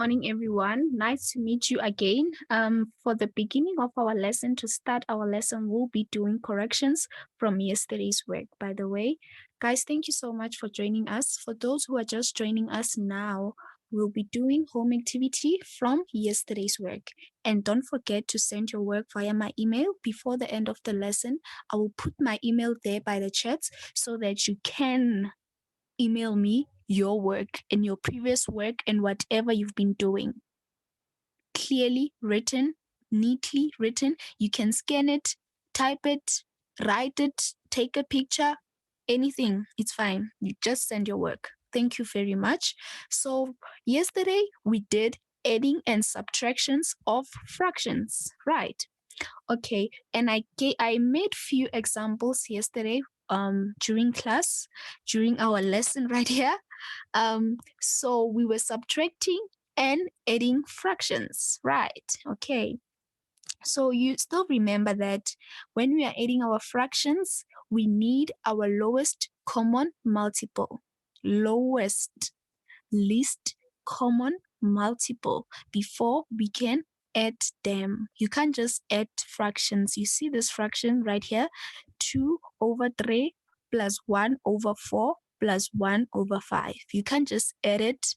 Morning, everyone. Nice to meet you again. For the beginning of our lesson, to start our lesson, we'll be doing corrections from yesterday's work. By the way, guys, thank you so much for joining us. For those who are just joining us now, we'll be doing home activity from yesterday's work. And don't forget to send your work via my email before the end of the lesson. I will put my email there by the chat so that you can email me your work and your previous work and whatever you've been doing. Clearly written, neatly written. You can scan it, type it, write it, take a picture, anything. It's fine. You just send your work. Thank you very much. So yesterday we did adding and subtractions of fractions, right? Okay, and I made few examples yesterday during class, during our lesson right here. So we were subtracting and adding fractions, right? Okay. So you still remember that when we are adding our fractions, we need our lowest common multiple. Lowest, least common multiple before we can add them. You can't just add fractions. You see this fraction right here, 2 over 3 plus 1 over 4 plus 1 over 5. You can't just add it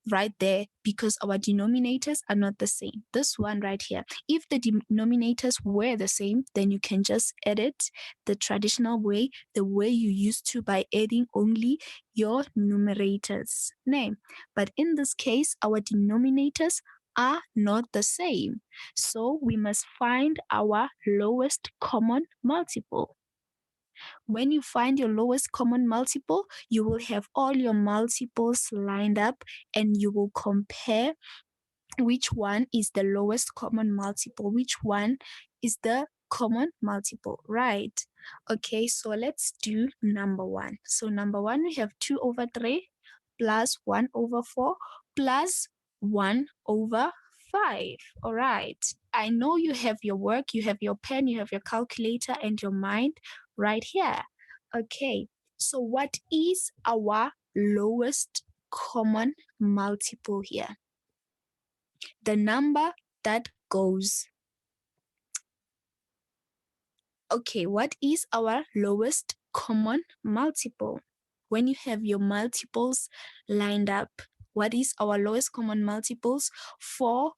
right there because our denominators are not the same. This one right here, if the denominators were the same, then you can just add it the traditional way, the way you used to by adding only your numerators name. But in this case, our denominators are not the same. So we must find our lowest common multiple. When you find your lowest common multiple, you will have all your multiples lined up and you will compare which one is the lowest common multiple, which one is the common multiple, right? Okay, so let's do number one. So number one, we have 2 over 3 plus 1 over 4 plus 1 over 5. All right. I know you have your work, you have your pen, you have your calculator and your mind right here. Okay, so what is our lowest common multiple here? The number that goes. Okay, what is our lowest common multiple? When you have your multiples lined up, what is our lowest common multiples for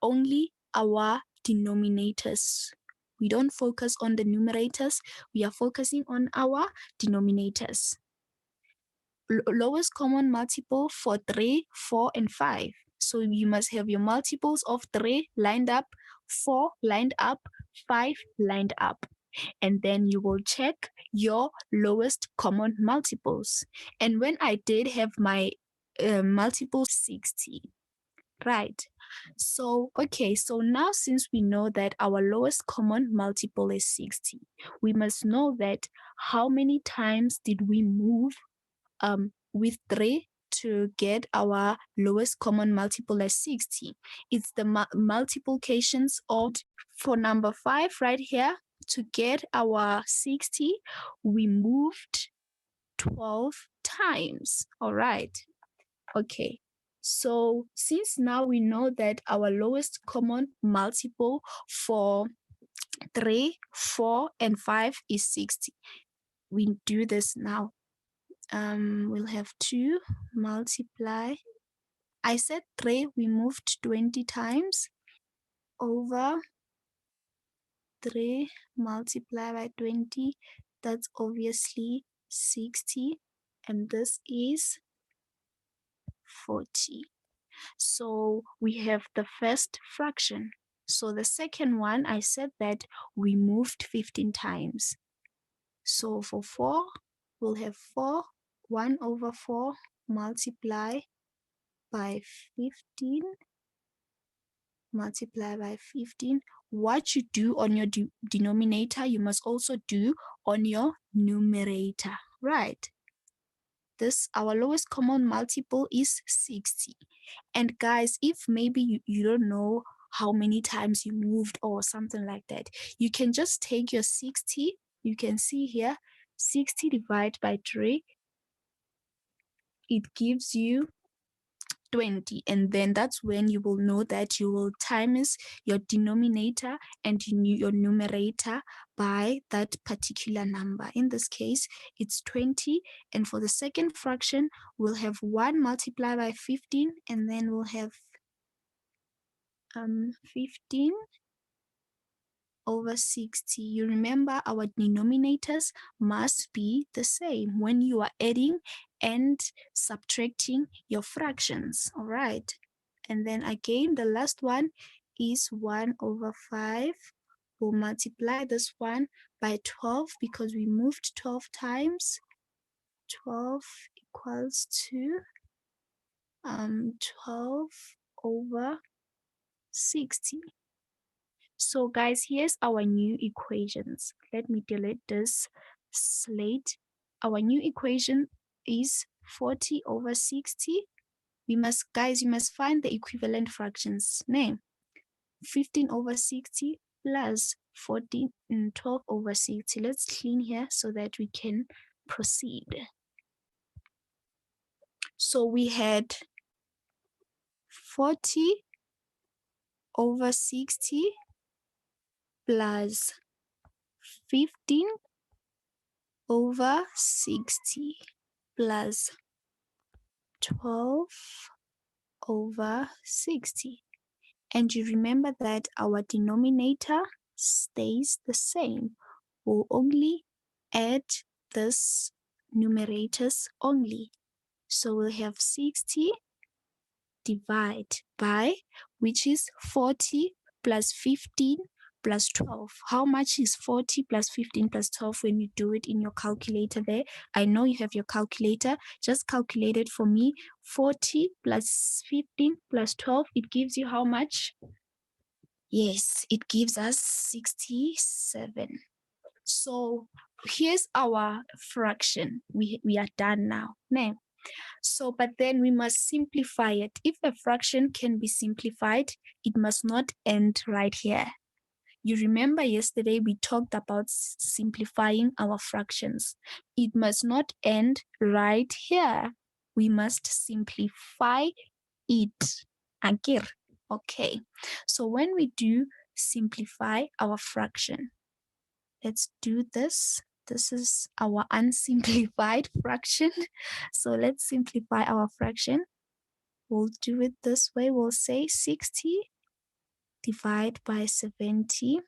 only our denominators? We don't focus on the numerators, we are focusing on our denominators. Lowest common multiple for 3, 4, and 5. So you must have your multiples of 3 lined up, 4 lined up, 5 lined up. And then you will check your lowest common multiples. And when I did have my multiple 60, right? So, okay, so now since we know that our lowest common multiple is 60, we must know that how many times did we move with 3 to get our lowest common multiple as 60. It's the multiplications of, for number 5 right here, to get our 60, we moved 12 times. All right. Okay. So since now we know that our lowest common multiple for 3, 4, and 5 is 60, we do this now. We'll have 2 multiply. I said 3, we moved 20 times over 3 multiply by 20. That's obviously 60. And this is 40. So we have the first fraction. So the second one, I said that we moved 15 times. So for 4, we'll have 4. 1 over 4 multiply by 15, multiply by 15. What you do on your denominator, you must also do on your numerator, right? This, our lowest common multiple is 60. And guys, if maybe you don't know how many times you moved or something like that, you can just take your 60, you can see here, 60 divided by 3, it gives you 20. And then that's when you will know that you will times your denominator and your numerator by that particular number. In this case, it's 20. And for the second fraction, we'll have 1 multiplied by 15, and then we'll have 15 over 60. You remember our denominators must be the same when you are adding and subtracting your fractions. All right. And then again, the last one is 1 over 5. We'll multiply this one by 12 because we moved 12 times. 12 equals to 12 over 60. So guys, here's our new equations. Let me delete this slate. Our new equation is 40 over 60. You must find the equivalent fractions. Name 15 over 60 plus 14 and 12 over 60. Let's clean here so that we can proceed. So we had 40 over 60 plus 15 over 60 plus 12 over 60. And you remember that our denominator stays the same. We'll only add this numerators only. So we'll have 60 divide by, which is 40 plus 15 plus 12. How much is 40 plus 15 plus 12 when you do it in your calculator there? I know you have your calculator. Just calculate it for me. 40 plus 15 plus 12, it gives you how much? Yes, it gives us 67. So here's our fraction. We are done now. Now, so, but then we must simplify it. If a fraction can be simplified, it must not end right here. You remember yesterday we talked about simplifying our fractions. It must not end right here. We must simplify it. Again. Okay. So when we do simplify our fraction, let's do this. This is our unsimplified fraction. So let's simplify our fraction. We'll do it this way. We'll say 60 divided by 70,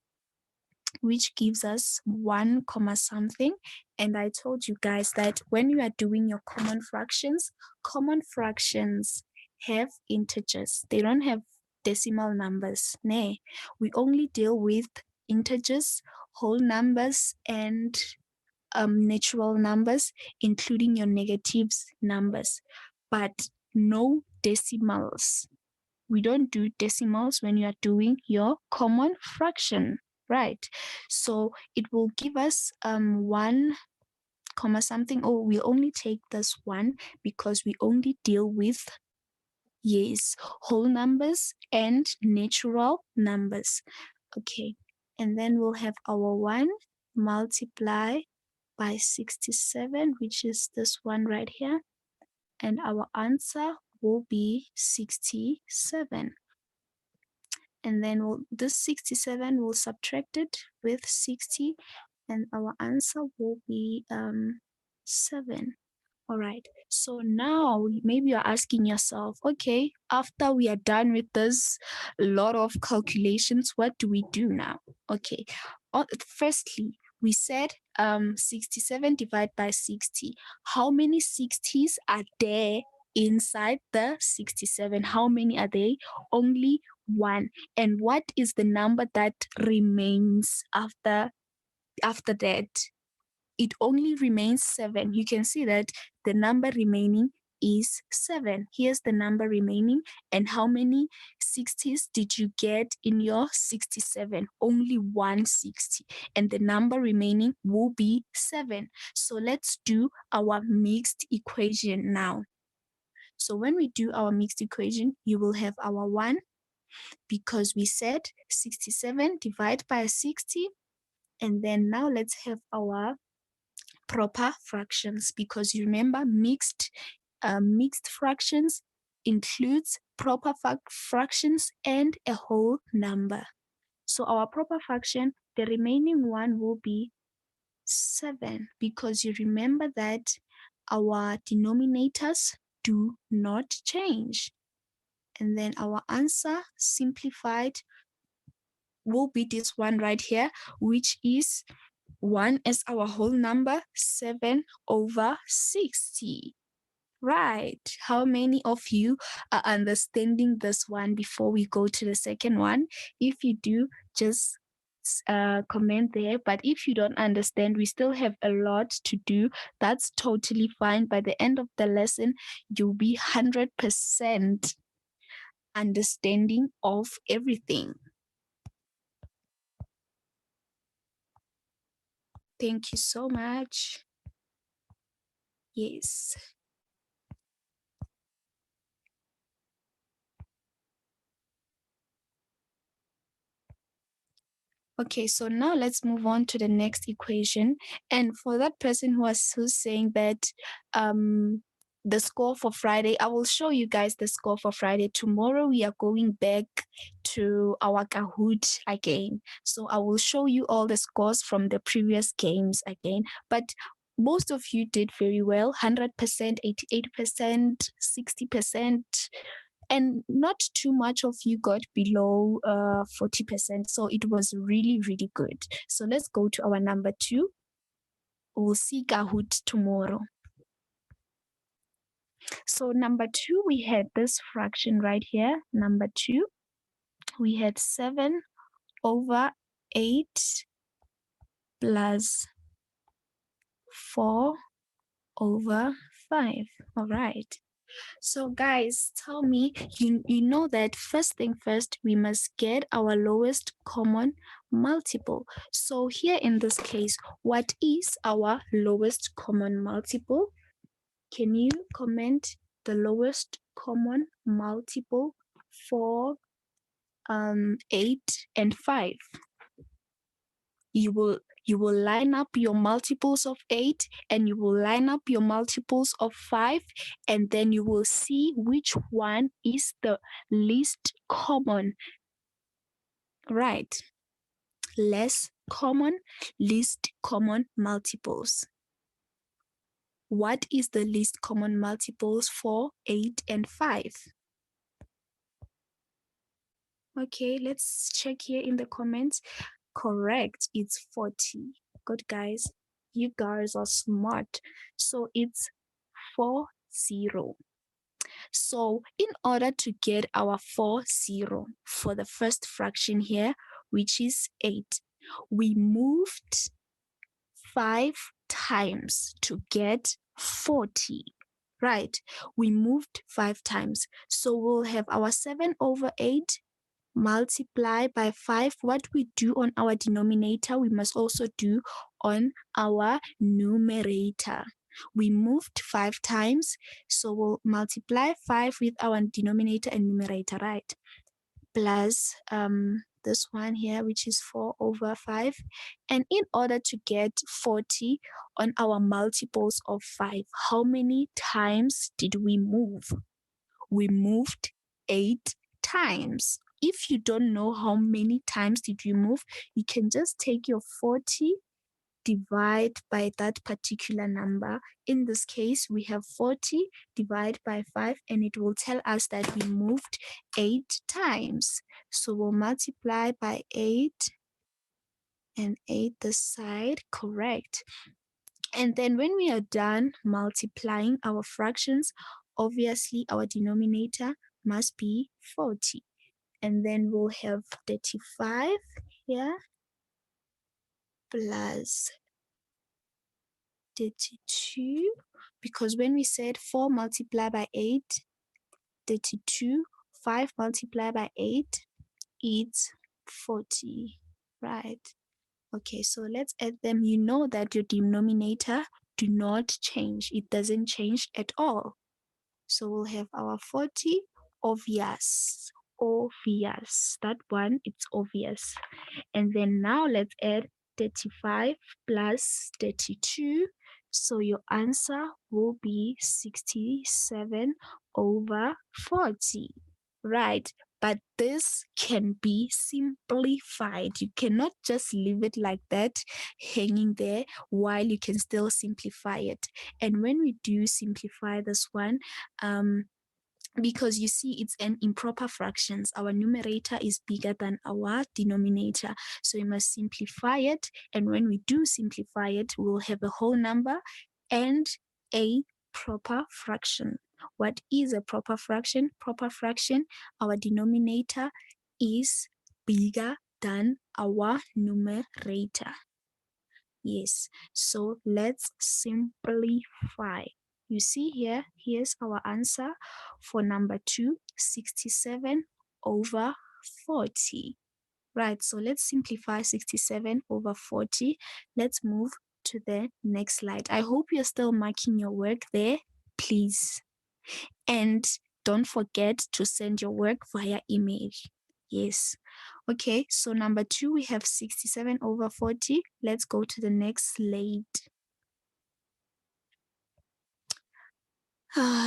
which gives us 1 comma something. And I told you guys that when you are doing your common fractions have integers. They don't have decimal numbers. Nay, we only deal with integers, whole numbers, and natural numbers, including your negatives numbers, but no decimals. We don't do decimals when you are doing your common fraction, right? So it will give us 1 comma something, or we'll only take this one because we only deal with, yes, whole numbers and natural numbers. Okay, and then we'll have our 1 multiply by 67, which is this one right here. And our answer will be 67. And then this 67 will subtract it with 60, and our answer will be 7. All right. So now maybe you're asking yourself, okay, after we are done with this lot of calculations, what do we do now? Okay. Firstly, we said 67 divided by 60. How many 60s are there inside the 67? How many are they? Only 1. And what is the number that remains after that? It only remains 7. You can see that the number remaining is 7. Here's the number remaining. And how many 60s did you get in your 67? Only 160. And the number remaining will be 7. So let's do our mixed equation now. So when we do our mixed equation, you will have our 1, because we said 67 divided by 60. And then now let's have our proper fractions, because you remember mixed fractions, includes proper fractions and a whole number. So our proper fraction, the remaining one will be 7, because you remember that our denominators do not change. And then our answer simplified will be this one right here, which is 1 as our whole number, 7/60. Right. How many of you are understanding this one before we go to the second one? If you do, just comment there. But if you don't understand, we still have a lot to do. That's totally fine. By the end of the lesson, you'll be 100% understanding of everything. Thank you so much. Yes. Okay, so now let's move on to the next equation. And for that person who's saying that the score for Friday, I will show you guys the score for Friday. Tomorrow we are going back to our Kahoot again. So I will show you all the scores from the previous games again. But most of you did very well, 100%, 88%, 60%. And not too much of you got below 40%. So it was really, really good. So let's go to our number 2. We'll see Kahoot tomorrow. So number 2, we had this fraction right here. Number 2, we had 7/8 plus 4/5. All right. So guys, tell me, you know that first thing first, we must get our lowest common multiple. So here in this case, what is our lowest common multiple? Can you comment the lowest common multiple for 8 and 5? You will line up your multiples of 8 and you will line up your multiples of 5, and then you will see which one is the least common. Right. Less common, least common multiples. What is the least common multiples for 8 and 5? Okay, let's check here in the comments. Correct, it's 40. Good, guys. You guys are smart. So it's 40. So in order to get our 40 for the first fraction here, which is 8, we moved 5 times to get 40. Right, we moved 5 times. So we'll have our 7/8 multiply by 5. What we do on our denominator, we must also do on our numerator. We moved 5 times, so we'll multiply 5 with our denominator and numerator, right? Plus this one here, which is 4/5. And in order to get 40 on our multiples of 5, how many times did we move? We moved 8 times. If you don't know how many times did you move, you can just take your 40, divide by that particular number. In this case, we have 40 divided by 5, and it will tell us that we moved 8 times. So we'll multiply by 8 and 8 this side, correct. And then when we are done multiplying our fractions, obviously our denominator must be 40. And then we'll have 35 here plus 32, because when we said 4 multiplied by 8, 32, 5 multiplied by 8, it's 40, right? Okay, so let's add them. You know that your denominator do not change. It doesn't change at all. So we'll have our 40, obvious. That one, it's obvious. And then now let's add 35 plus 32. So your answer will be 67/5. over 40, right? But this can be simplified. You cannot just leave it like that, hanging there, while you can still simplify it. And when we do simplify this one, because you see it's an improper fractions, our numerator is bigger than our denominator, so we must simplify it. And when we do simplify it, we'll have a whole number and a proper fraction. What is a proper fraction? Proper fraction, our denominator is bigger than our numerator. Yes, so let's simplify. You see here, here's our answer for number 2, 67 over 40. Right, so let's simplify 67 over 40. Let's move to the next slide. I hope you're still marking your work there, please. And don't forget to send your work via email. Yes. Okay, so number 2, we have 67 over 40. Let's go to the next slide.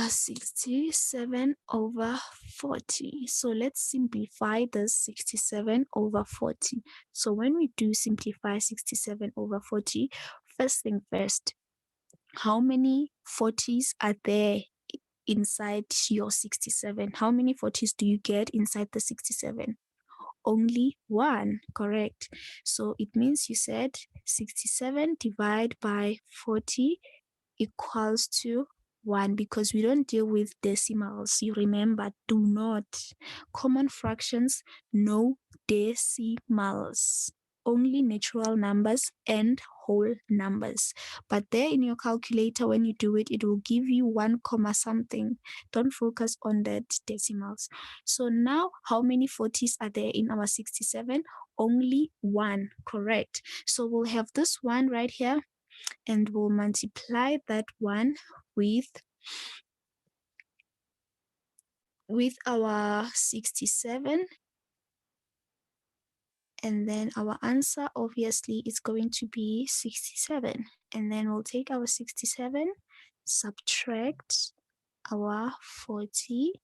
67 over 40. So let's simplify this 67 over 40. So when we do simplify 67 over 40, first thing first, how many 40s are there inside your 67? How many 40s do you get inside the 67? Only one, correct. So it means you said 67 divided by 40 equals to 1, because we don't deal with decimals. You remember, do not. Common fractions, no decimals. Only natural numbers and whole numbers. But there in your calculator, when you do it, it will give you 1 comma something. Don't focus on that decimals. So now, how many 40s are there in our 67? Only 1, correct. So we'll have this one right here, and we'll multiply that one with our 67, and then our answer obviously is going to be 67. And then we'll take our 67, subtract our 40,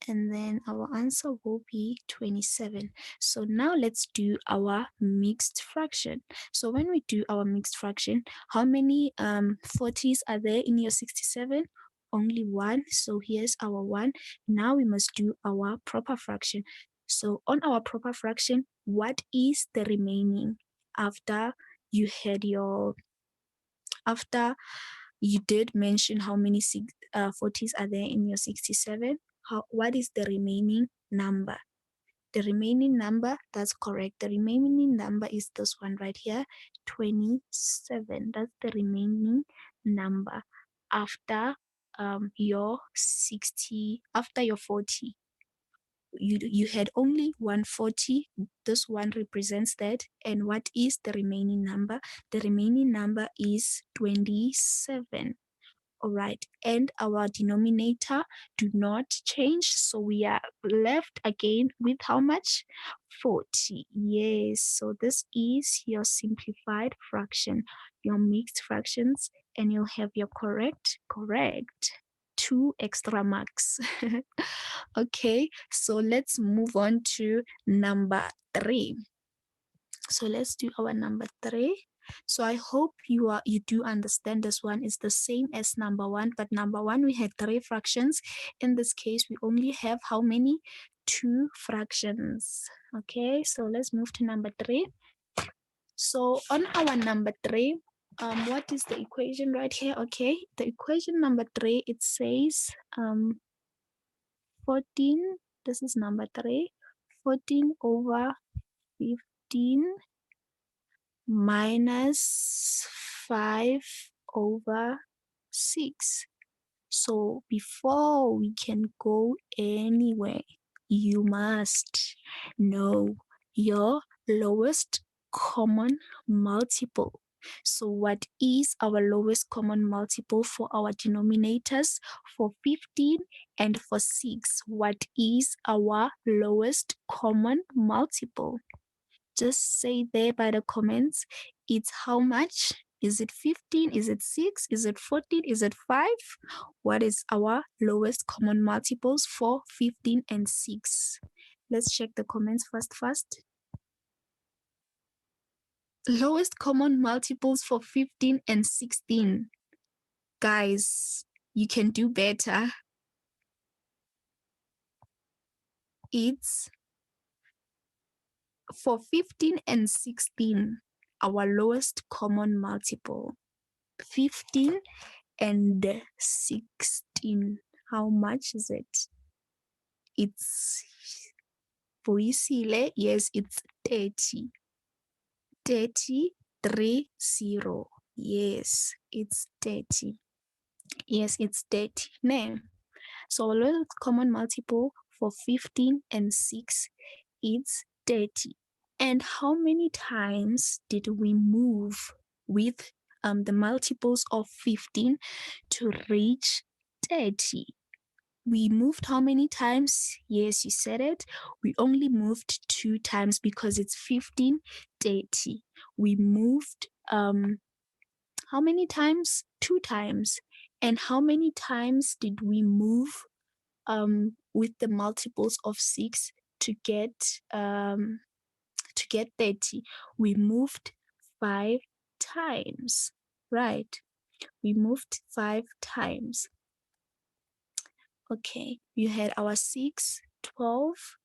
and then our answer will be 27. So now let's do our mixed fraction. So when we do our mixed fraction, how many 40s are there in your 67? Only 1. So here's our 1. Now we must do our proper fraction. So on our proper fraction, what is the remaining after you had your, after you did mention how many 40s are there in your 67? What is the remaining number? The remaining number, that's correct. The remaining number is this one right here, 27. That's the remaining number after your 60, after your 40. You had only 140. This one represents that. And what is the remaining number? The remaining number is 27. All right, and our denominator do not change, so we are left again with how much? 40. Yes, so this is your simplified fraction, your mixed fractions, and you'll have your correct 2 extra marks. Okay, so let's move on to number 3. So let's do our number 3. So I hope you do understand this one is the same as number 1, but number 1 we had 3 fractions. In this case, we only have how many? 2 fractions. Okay, so let's move to number 3. So on our number 3, what is the equation right here? Okay, the equation number 3, it says 14, this is number 3, 14 over 15 minus 5 over 6. So before we can go anywhere, you must know your lowest common multiple. So what is our lowest common multiple for our denominators? For 15 and for 6, what is our lowest common multiple? Just say there by the comments, it's how much? Is it 15? Is it 6? Is it 14? Is it 5? What is our lowest common multiples for 15 and 6? Let's check the comments first. Lowest common multiples for 15 and 16. Guys, you can do better. It's for 15 and 16, our lowest common multiple. 15 and 16. How much is it? It's Boisile. Yes, it's 30. 30, 30. Yes, it's 30. Yes, it's 30. Name. So lowest common multiple for 15 and 6, it's 30. And how many times did we move with the multiples of 15 to reach 30? We moved how many times? Yes, you said it. We only moved 2 times because it's 15, 30. We moved how many times? 2 times. And how many times did we move with the multiples of 6 to get 30? We moved 5 times, right? We moved 5 times. Okay, you had our 6, 12,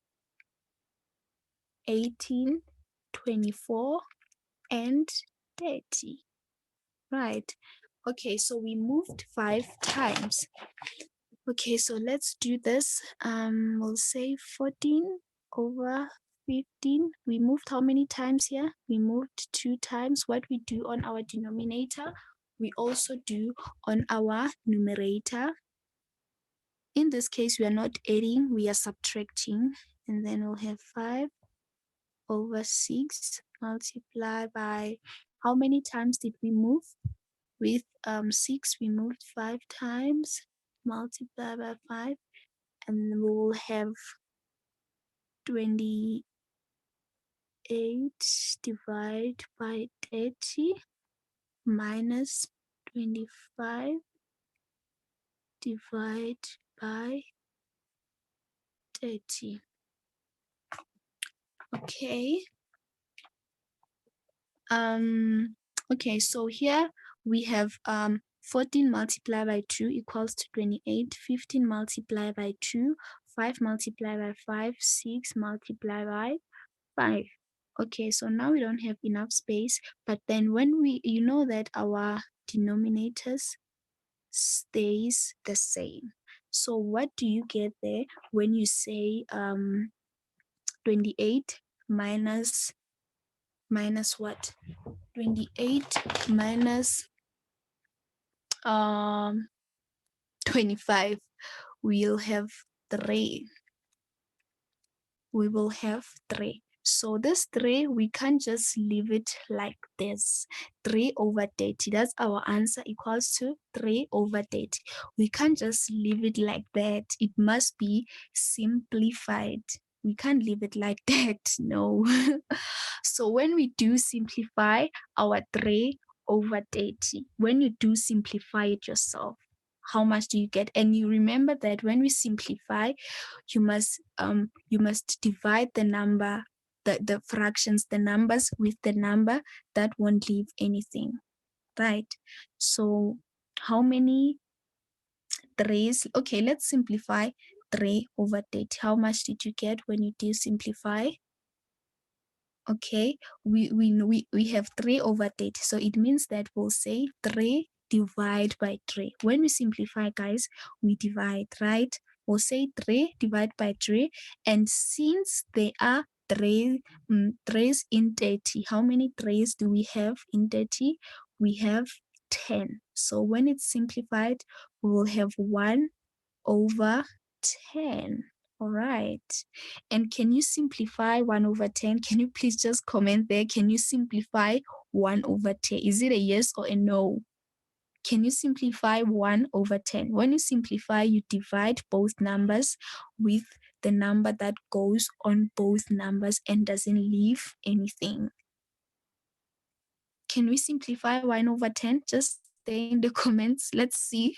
18, 24, and 30, right? Okay, so we moved 5 times. Okay, so let's do this. We'll say 14 over 15. We moved how many times here? We moved 2 times. What we do on our denominator, we also do on our numerator. In this case, we are not adding, we are subtracting. And then we'll have 5 over 6 multiplied by, how many times did we move? With 6, we moved 5 times, multiply by 5, and we will have 28 divided by 30 minus 25 divided by 30. Okay. Okay, so here we have 14 multiplied by 2 equals to 28. 15 multiplied by 2, 5 multiplied by 5, 6 multiplied by 5. Okay, so now we don't have enough space, but then when you know that our denominators stays the same. So what do you get there when you say 28 minus what? 28 minus 25. We'll have 3. We will have 3. So this 3, we can't just leave it like this. 3 over 30, that's our answer, equals to 3 over 30. We can't just leave it like that. It must be simplified. We can't leave it like that, no. So when we do simplify our 3 over 30, when you do simplify it yourself, how much do you get? And you remember that when we simplify, you must divide the number, the fractions, the numbers with the number, that won't leave anything, right? So how many 3's? Okay, let's simplify 3 over 30. How much did you get when you do simplify? Okay, we have 3 over 30, so it means that we'll say 3 divide by 3. When we simplify, guys, we divide, right? We'll say 3 divided by 3, and since there are 3 3's in 30, how many 3's do we have in 30? We have 10. So when it's simplified, we will have 1 over 10. All right. And can you simplify 1 over 10? Can you please just comment there? Can you simplify 1 over 10? Is it a yes or a no? Can you simplify 1 over 10? When you simplify, you divide both numbers with the number that goes on both numbers and doesn't leave anything. Can we simplify 1 over 10? Just stay in the comments. Let's see.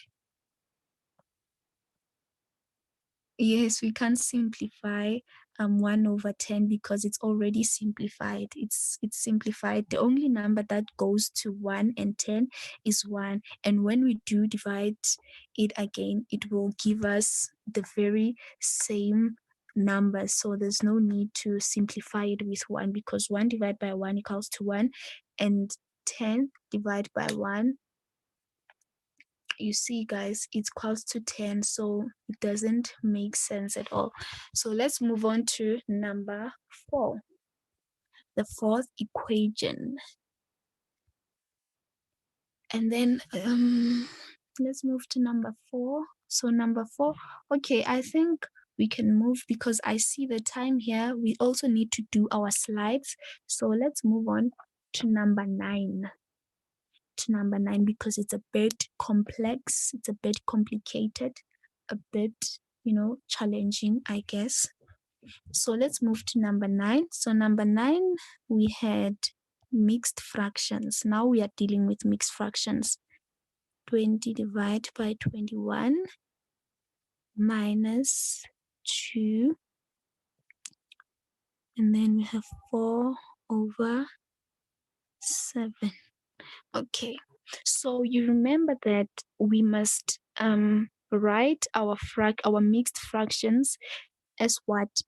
Yes, we can't simplify 1 over 10 because it's already simplified. It's simplified. The only number that goes to 1 and 10 is 1. And when we do divide it again, it will give us the very same number. So there's no need to simplify it with 1 because 1 divided by 1 equals to 1 and 10 divided by 1, you see guys, it's equals to 10, so it doesn't make sense at all. So let's move on to number 4, the fourth equation. And then let's move to number 4. So number 4, okay, I think we can move because I see the time here. We also need to do our slides. So let's move on to number 9. To number 9 because it's a bit complex, it's a bit complicated, a bit, challenging, I guess. So let's move to number 9. So number 9, we had mixed fractions. Now we are dealing with mixed fractions. 20 divided by 21 minus 2. And then we have 4 over 7. Okay, so you remember that we must write our mixed fractions as what?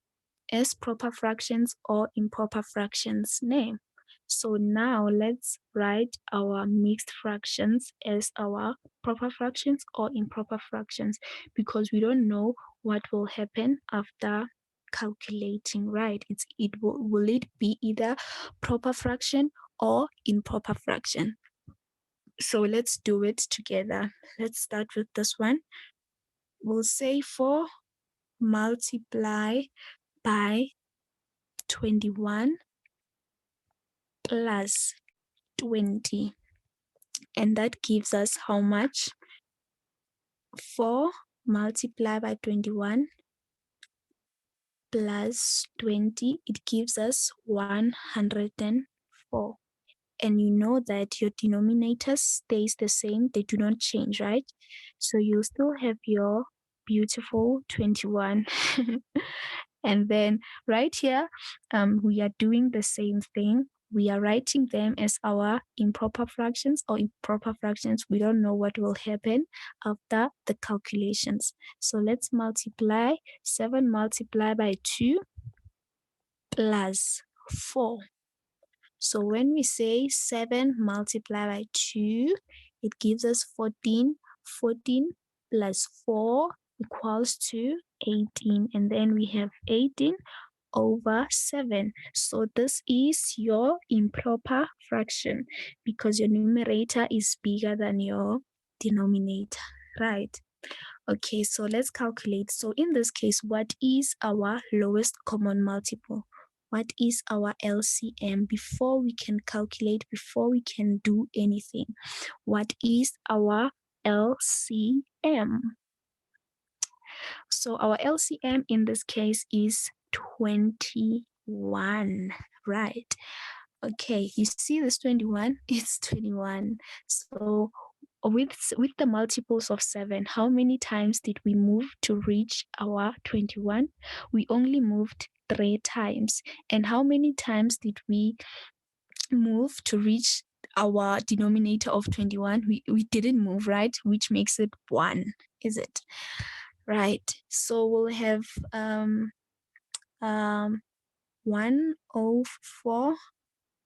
As proper fractions or improper fractions name. So now let's write our mixed fractions as our proper fractions or improper fractions because we don't know what will happen after calculating, right? Will it be either proper fraction or improper fraction? So let's do it together. Let's start with this one. We'll say 4 multiply by 21 plus 20. And that gives us how much? 4 multiply by 21 plus 20. It gives us 104. And you know that your denominator stays the same. They do not change, right? So you still have your beautiful 21. And then right here, we are doing the same thing. We are writing them as our improper fractions or improper fractions. We don't know what will happen after the calculations. So let's multiply 7 multiplied by 2 plus 4. So when we say 7 multiplied by 2, it gives us 14. 14 plus 4 equals to 18. And then we have 18 over 7. So this is your improper fraction because your numerator is bigger than your denominator, right? Okay, so let's calculate. So in this case, what is our lowest common multiple? What is our LCM? Before we can calculate, before we can do anything, what is our LCM? So our LCM in this case is 21, right? Okay, you see this 21? It's 21. So with the multiples of 7, how many times did we move to reach our 21? We only moved 3 times. And how many times did we move to reach our denominator of 21? We didn't move, right? Which makes it 1, is it? Right. So we'll have 104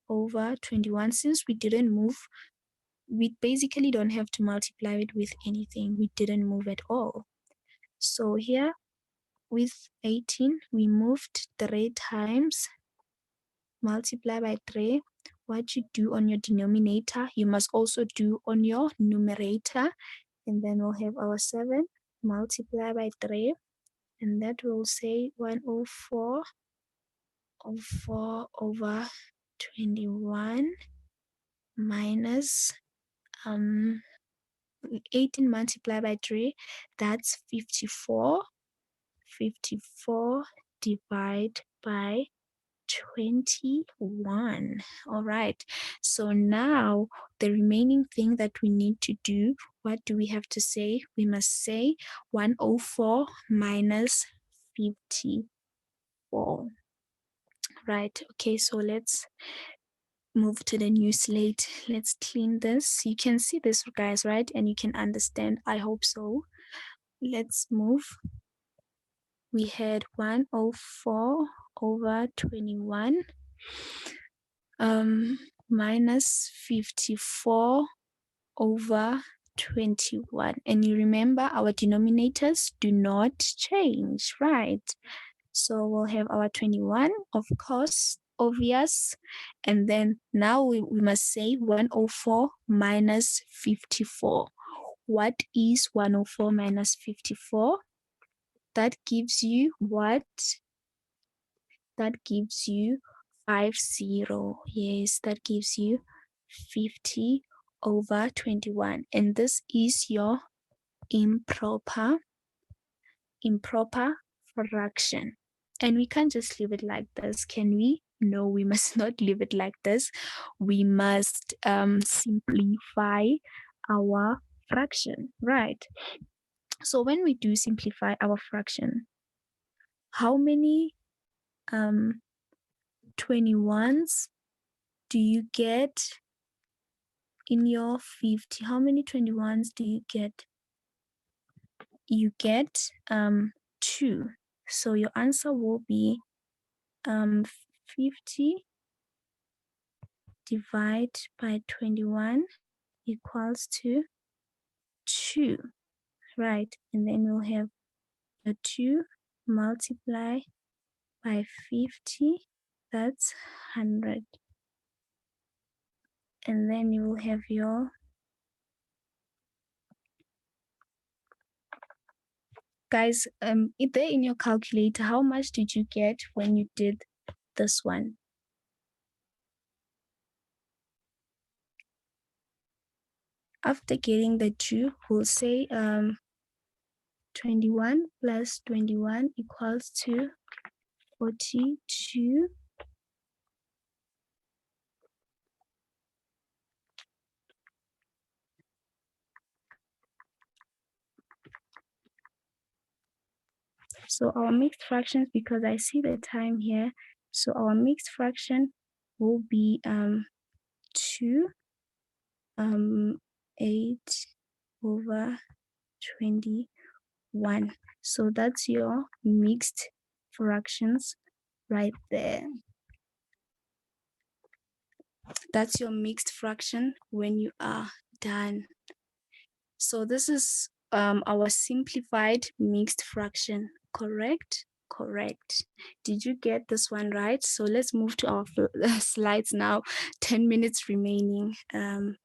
over 21. Since we didn't move, we basically don't have to multiply it with anything. We didn't move at all. So here with 18, we moved 3 times. Multiply by 3. What you do on your denominator, you must also do on your numerator. And then we'll have our 7 multiply by 3. And that will say 104 over 21 minus 18 multiplied by 3, that's 54. 54 divided by 21. All right. So now the remaining thing that we need to do, what do we have to say? We must say 104 minus 54. Right. Okay, so let's move to the new slate. Let's clean this. You can see this, guys, right? And you can understand. I hope so. Let's move. We had 104 over 21 minus 54 over 21. And you remember our denominators do not change, right? So we'll have our 21, of course, obvious. And then now we must say 104 minus 54. What is 104 minus 54? That gives you what? That gives you 50. Yes, that gives you 50 over 21. And this is your improper fraction. And we can't just leave it like this, can we? No, we must not leave it like this. We must simplify our fraction, right? So when we do simplify our fraction, how many 21s do you get in your 50? How many 21s do you get? You get 2. So your answer will be 50 divided by 21 equals to 2, right? And then we'll have the 2 multiply by 50, that's 100. And then you will have your guys, there in your calculator, how much did you get when you did this one? After getting the 2, we'll say 21 plus 21 equals to 42. So our mixed fractions, because I see the time here, so our mixed fraction will be 2 8 over 21. So that's your mixed fractions right there. That's your mixed fraction when you are done. So this is our simplified mixed fraction, correct? Correct. Did you get this one right? So let's move to our slides now. 10 minutes remaining. And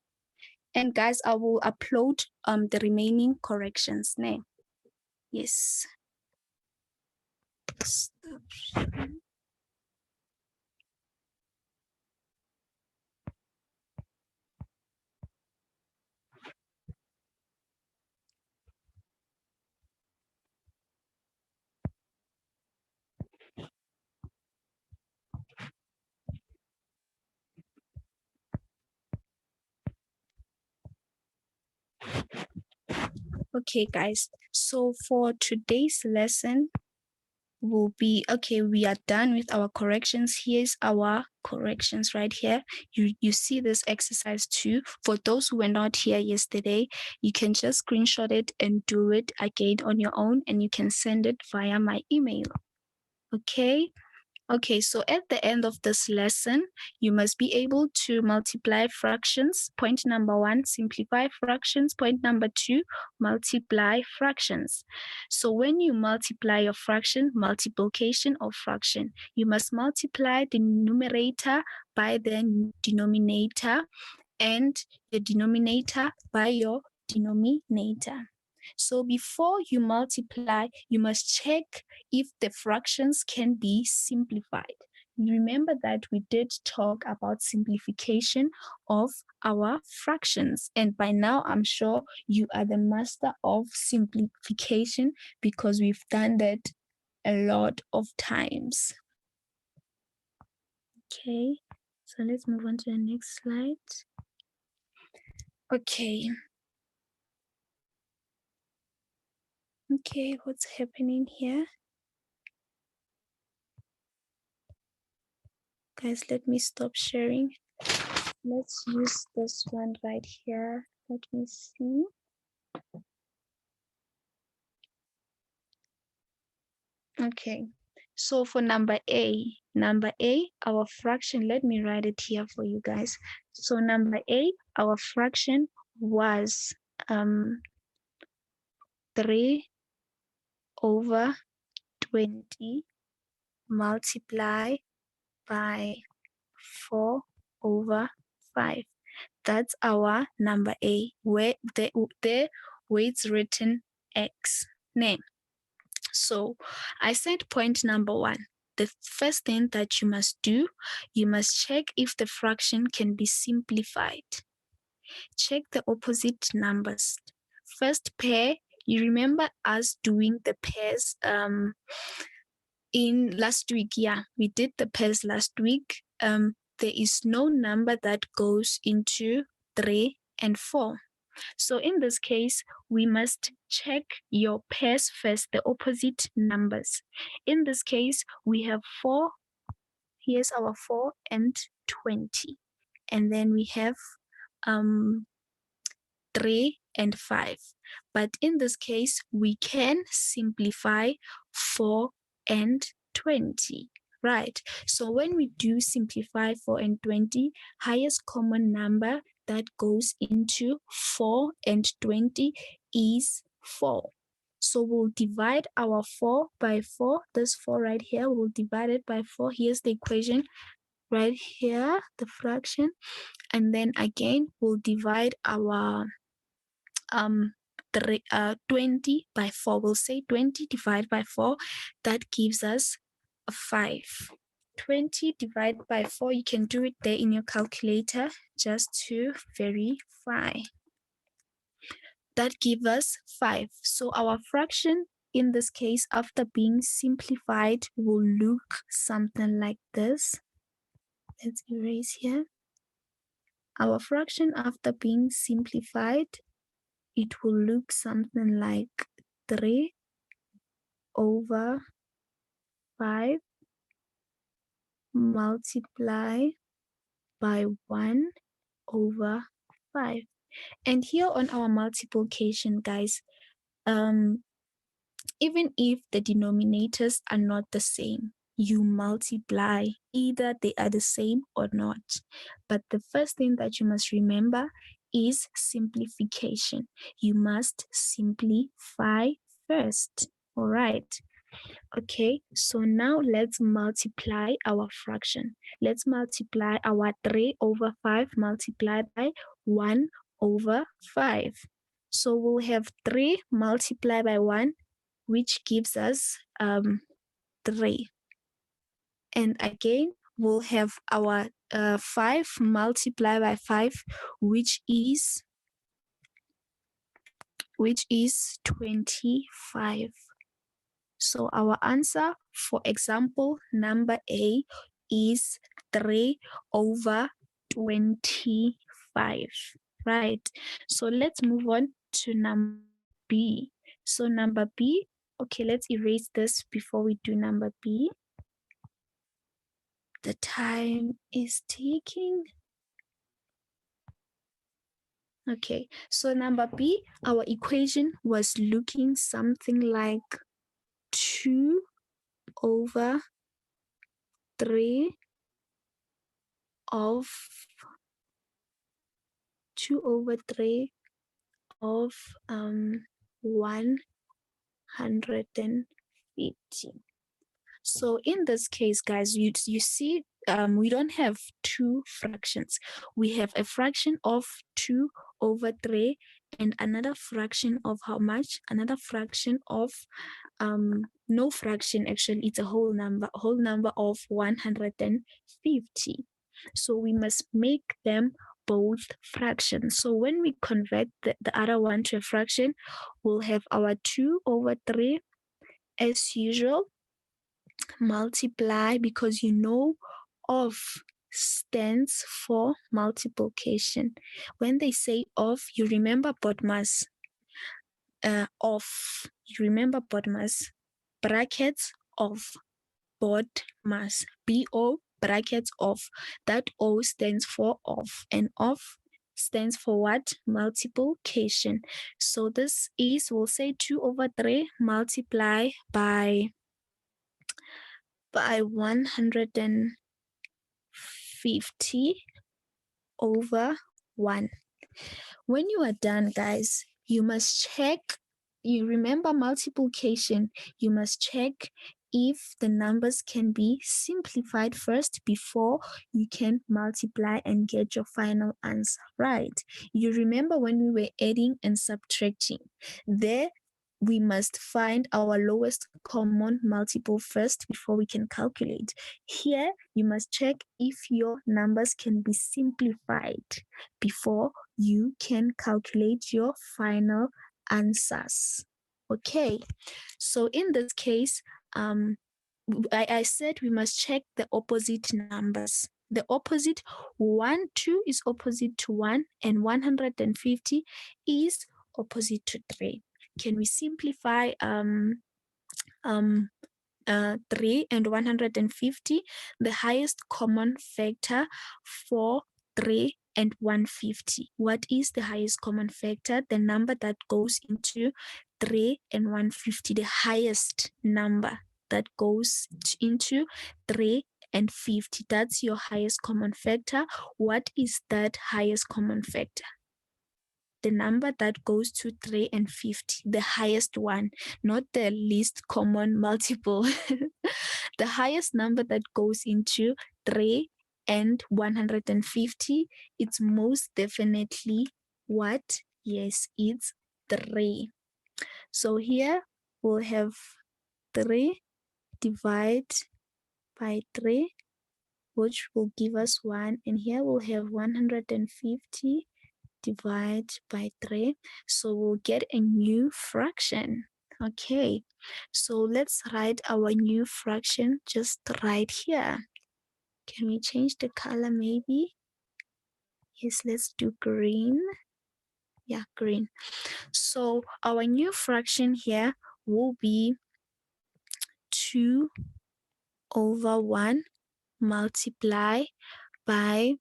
guys, I will upload the remaining corrections now. Yes. Okay, guys. So for today's lesson, will be okay. We are done with our corrections. Here's our corrections right here. You see this exercise 2. For those who were not here yesterday, you can just screenshot it and do it again on your own, and you can send it via my email. Okay. Okay, so at the end of this lesson, you must be able to multiply fractions. Point number 1, simplify fractions. Point number 2, multiply fractions. So when you multiply your fraction, multiplication of fraction, you must multiply the numerator by the denominator and the denominator by your denominator. So before you multiply, you must check if the fractions can be simplified. Remember that we did talk about simplification of our fractions. And by now, I'm sure you are the master of simplification because we've done that a lot of times. Okay, so let's move on to the next slide. Okay. Okay, what's happening here? Guys, let me stop sharing. Let's use this one right here. Let me see. Okay, so for number A, our fraction, let me write it here for you guys. So number A, our fraction was 3/20 multiplied by 4/5. That's our number A, where it's written X name. So I said point number one. The first thing that you must do, you must check if the fraction can be simplified. Check the opposite numbers. First pair, you remember us doing the pairs in last week. Yeah, we did the pairs last week. There is no number that goes into 3 and 4. So in this case, we must check your pairs first, the opposite numbers. In this case, we have 4. Here's our 4 and 20. And then we have 3 and 5. But in this case, we can simplify 4 and 20. Right. So when we do simplify 4 and 20, highest common number that goes into 4 and 20 is 4. So we'll divide our 4 by 4. This 4 right here, we'll divide it by 4. Here's the equation right here, the fraction. And then again, we'll divide our 20 by 4. We'll say 20 divided by 4. That gives us a 5. 20 divided by 4, you can do it there in your calculator just to verify. That gives us 5. So our fraction in this case, after being simplified, will look something like this. Let's erase here. Our fraction after being simplified, it will look something like 3/5 multiply by 1/5. And here on our multiplication, guys, even if the denominators are not the same, you multiply. Either they are the same or not. But the first thing that you must remember is simplification. You must simplify first. All right. Okay, so now let's multiply our fraction. Let's multiply our 3/5 multiplied by 1/5. So we'll have 3 multiplied by 1, which gives us 3. And again, we'll have our 5 multiplied by 5, which is 25. So our answer, for example, number A is 3/25, right? So let's move on to number B. So number B, okay, let's erase this before we do number B. The time is ticking. Okay, so number B, our equation was looking something like 2/3 of 150. So in this case, guys, you see, we don't have two fractions. We have a fraction of 2/3 and another fraction of how much? Another fraction of no fraction, actually, it's a whole number of 150. So we must make them both fractions. So when we convert the other one to a fraction, we'll have our 2/3 as usual, multiply, because you know of stands for multiplication. When they say of, you remember BODMAS. Of, you remember BODMAS. Brackets of, BODMAS. BO brackets of. That O stands for of, and of stands for what? Multiplication. So this is, we'll say 2 over 3 multiply by 150 over 1. When you are done, guys, you must check. You remember multiplication. You must check if the numbers can be simplified first before you can multiply and get your final answer, right? You remember when we were adding and subtracting. There, we must find our lowest common multiple first before we can calculate. Here, you must check if your numbers can be simplified before you can calculate your final answers. Okay, so in this case, I said we must check the opposite numbers. The opposite 1, 2 is opposite to 1, and 150 is opposite to 3. Can we simplify 3 and 150? The highest common factor for 3 and 150. What is the highest common factor? The number that goes into 3 and 150, the highest number that goes into 3 and 50. That's your highest common factor. What is that highest common factor? The number that goes to 3 and 50, the highest one, not the least common multiple. The highest number that goes into 3 and 150, it's most definitely what? Yes, it's 3. So here we'll have 3 divide by 3, which will give us 1. And here we'll have 150 divide by 3. So we'll get a new fraction. Okay, so let's write our new fraction just right here. Can we change the color maybe? Yes, let's do green. Yeah, green. So our new fraction here will be 2 over 1 multiply by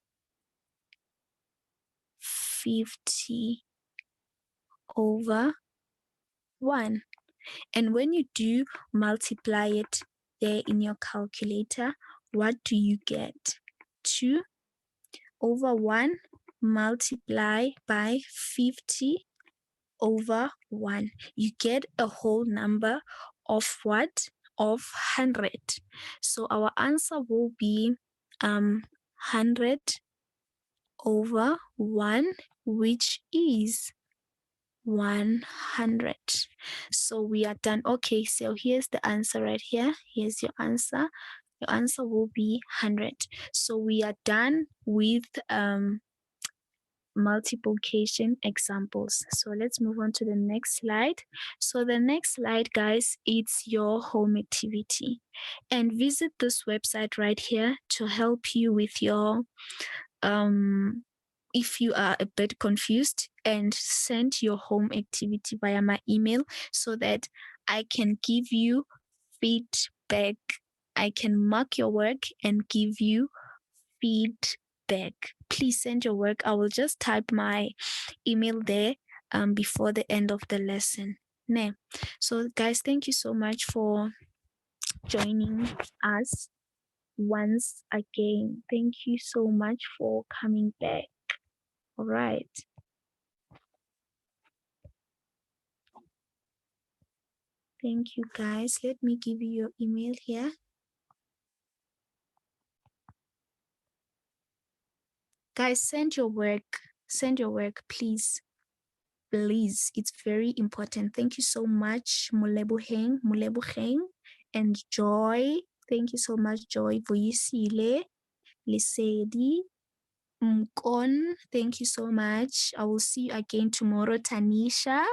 50 over 1. And when you do multiply it there in your calculator, what do you get? 2 over 1 multiply by 50 over 1. You get a whole number of what? Of 100. So our answer will be 100 over 1, which is 100. So we are done. Okay, so here's the answer right here. Here's your answer. Your answer will be 100. So we are done with multiplication examples. So let's move on to the next slide. So the next slide, guys, it's your home activity. And visit this website right here to help you with your if you are a bit confused, and send your home activity via my email so that I can give you feedback. I can mark your work and give you feedback. Please send your work. I will just type my email there before the end of the lesson. So guys, thank you so much for joining us once again. Thank you so much for coming back. All right. Thank you, guys. Let me give you your email here. Guys, send your work. Send your work, please. Please, it's very important. Thank you so much, Mulebuheng, and Joy. Thank you so much, Joy. Voyisile, Lesedi, Mkon. Thank you so much. I will see you again tomorrow, Tanisha.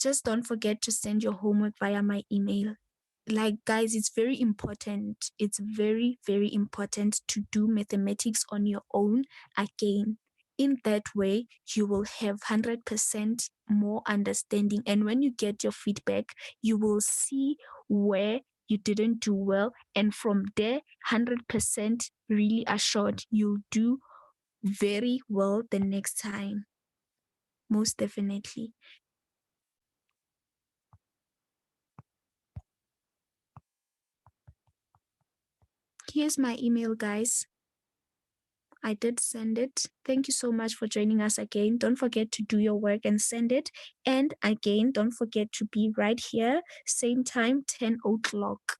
Just don't forget to send your homework via my email. like guys, it's very important. It's very, very important to do mathematics on your own again. In that way, you will have 100% more understanding. And when you get your feedback, you will see where you didn't do well. And from there, 100% really assured you'll do very well the next time. Most definitely. Here's my email, guys. I did send it. Thank you so much for joining us again. Don't forget to do your work and send it. And again, don't forget to be right here, same time, 10 o'clock.